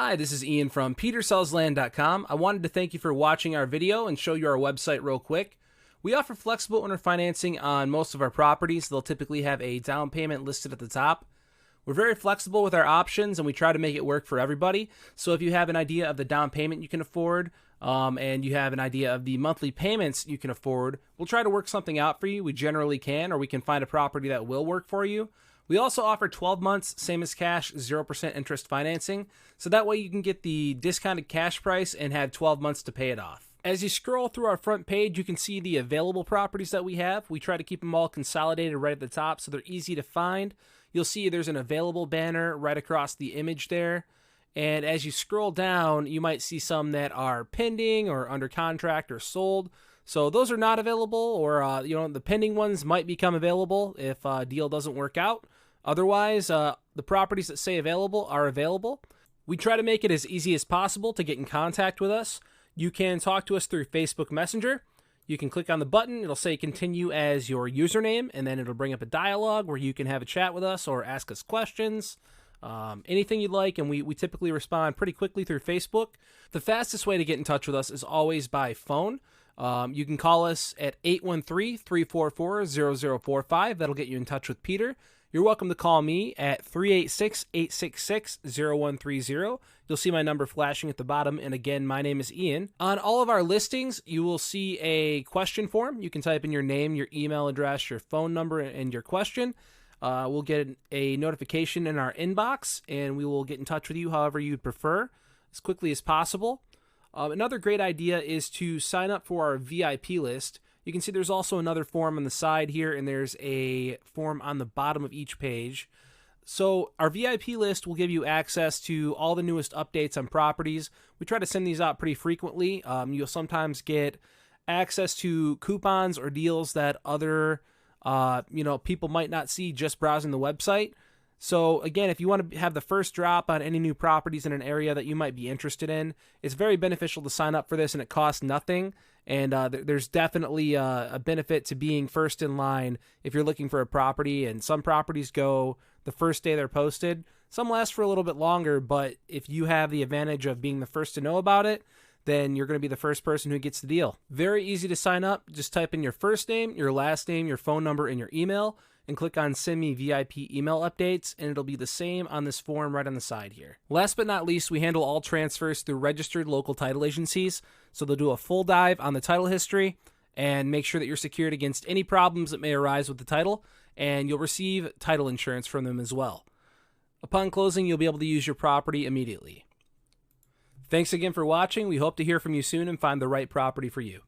Hi, this is Ian from petersellsland.com. I wanted to thank you for watching our video and show you our website real quick. We offer flexible owner financing on most of our properties. They'll typically have a down payment listed at the top. We're very flexible with our options and we try to make it work for everybody. So if you have an idea of the down payment you can afford and you have an idea of the monthly payments you can afford, we'll try to work something out for you. We generally can, or we can find a property that will work for you. We also offer 12 months, same as cash, 0% interest financing. So that way you can get the discounted cash price and have 12 months to pay it off. As you scroll through our front page, you can see the available properties that we have. We try to keep them all consolidated right at the top so they're easy to find. You'll see there's an available banner right across the image there. And as you scroll down, you might see some that are pending or under contract or sold. So those are not available, or the pending ones might become available if a deal doesn't work out. Otherwise, the properties that say available are available. We try to make it as easy as possible to get in contact with us. You can talk to us through Facebook Messenger. You can click on the button. It'll say continue as your username, and then it'll bring up a dialogue where you can have a chat with us or ask us questions. Anything you'd like, and we typically respond pretty quickly through Facebook. The fastest way to get in touch with us is always by phone. You can call us at 813-344-0045. That'll get you in touch with Peter. You're welcome to call me at 386-866-0130. You'll see my number flashing at the bottom. And again, my name is Ian. On all of our listings, you will see a question form. You can type in your name, your email address, your phone number, and your question. We'll get a notification in our inbox, and we will get in touch with you however you'd prefer, as quickly as possible. Another great idea is to sign up for our VIP list. You can see there's also another form on the side here, and there's a form on the bottom of each page. So our VIP list will give you access to all the newest updates on properties. We try to send these out pretty frequently. You'll sometimes get access to coupons or deals that other people might not see just browsing the website. So again, if you want to have the first drop on any new properties in an area that you might be interested in, it's very beneficial to sign up for this, and it costs nothing. And there's definitely a benefit to being first in line if you're looking for a property. And some properties go the first day they're posted. Some last for a little bit longer, but if you have the advantage of being the first to know about it, then you're going to be the first person who gets the deal. Very easy to sign up. Just type in your first name, your last name, your phone number, and your email, and click on Send Me VIP Email Updates, and it'll be the same on this form right on the side here. Last but not least, we handle all transfers through registered local title agencies, so they'll do a full dive on the title history and make sure that you're secured against any problems that may arise with the title, and you'll receive title insurance from them as well. Upon closing, you'll be able to use your property immediately. Thanks again for watching. We hope to hear from you soon and find the right property for you.